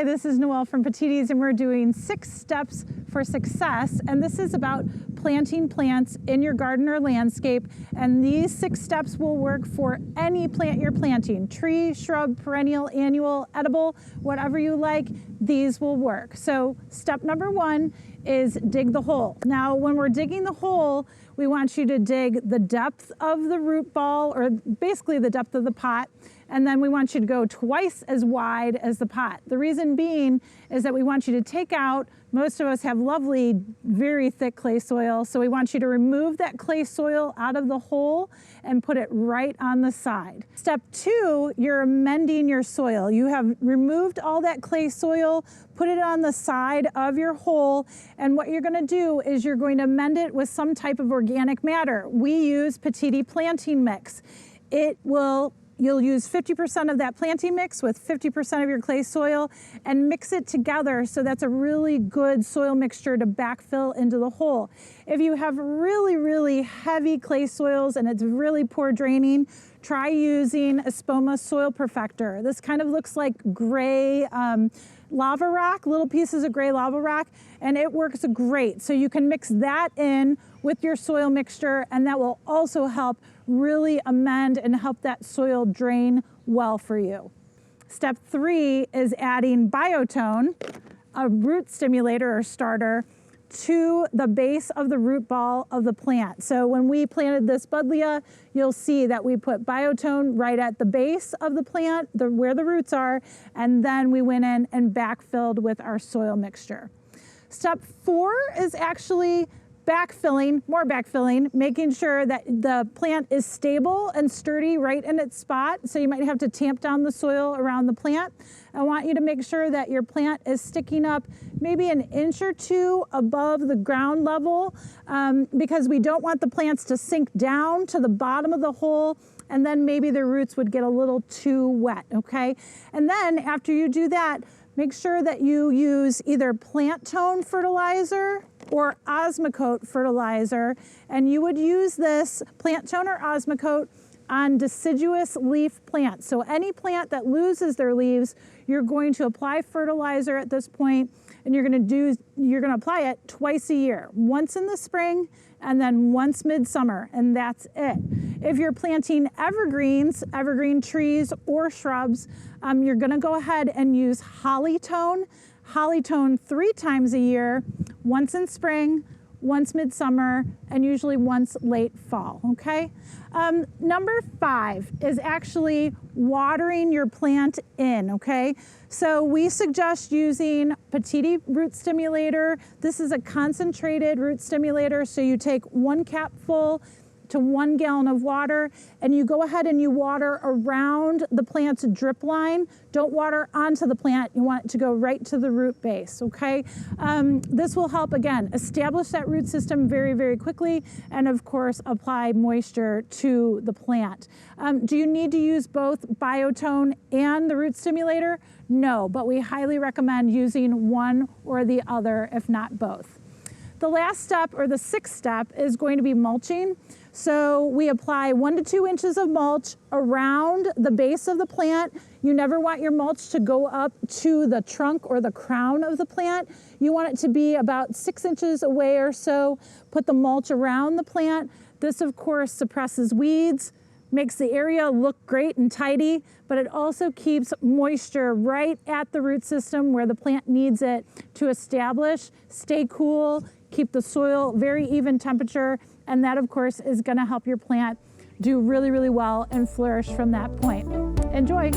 Hi, this is Noelle from Petitti's, and we're doing 6 steps for success. And this is about planting plants in your garden or landscape. And these 6 steps will work for any plant you're planting: tree, shrub, perennial, annual, edible, whatever you like, these will work. So step number 1 is dig the hole. Now, when we're digging the hole, we want you to dig the depth of the root ball, or basically the depth of the pot. And then we want you to go twice as wide as the pot. The reason being is that we want you to take out, most of us have lovely, very thick clay soil, so we want you to remove that clay soil out of the hole and put it right on the side. Step 2, you're amending your soil. You have removed all that clay soil, put it on the side of your hole, and what you're gonna do is you're going to amend it with some type of organic matter. We use Petitti planting mix. You'll use 50% of that planting mix with 50% of your clay soil and mix it together, so that's a really good soil mixture to backfill into the hole. If you have really, really heavy clay soils and it's really poor draining, try using Espoma Soil Perfector. This kind of looks like gray lava rock, little pieces of gray lava rock, and it works great. So you can mix that in with your soil mixture, and that will also help really amend and help that soil drain well for you. Step 3 is adding Biotone, a root stimulator or starter, to the base of the root ball of the plant. So when we planted this buddleia, you'll see that we put Biotone right at the base of the plant, where the roots are, and then we went in and backfilled with our soil mixture. Step 4 is actually backfilling, more backfilling, making sure that the plant is stable and sturdy right in its spot. So you might have to tamp down the soil around the plant. I want you to make sure that your plant is sticking up maybe an inch or 2 above the ground level, because we don't want the plants to sink down to the bottom of the hole, and then maybe the roots would get a little too wet, okay? And then after you do that, make sure that you use either Biotone fertilizer or Osmocote fertilizer, and you would use this Biotone or Osmocote on deciduous leaf plants. So any plant that loses their leaves, you're going to apply fertilizer at this point, and you're gonna apply it twice a year, once in the spring and then once midsummer, and that's it. If you're planting evergreens, evergreen trees or shrubs, you're gonna go ahead and use Hollytone 3 times a year, once in spring, once midsummer, and usually once late fall, okay? Number 5 is actually watering your plant in, okay? So we suggest using Petitti root stimulator. This is a concentrated root stimulator, so you take 1 capful to 1 gallon of water, and you go ahead and you water around the plant's drip line. Don't water onto the plant. You want it to go right to the root base, okay? This will help, again, establish that root system very, very quickly, and of course, apply moisture to the plant. Do you need to use both Biotone and the root stimulator? No, but we highly recommend using one or the other, if not both. The last step, or the 6th step, is going to be mulching. So we apply 1 to 2 inches of mulch around the base of the plant. You never want your mulch to go up to the trunk or the crown of the plant. You want it to be about 6 inches away or so. Put the mulch around the plant. This, of course, suppresses weeds, makes the area look great and tidy, but it also keeps moisture right at the root system where the plant needs it to establish, stay cool, keep the soil very even temperature, and that, of course, is gonna help your plant do really, really well and flourish from that point. Enjoy.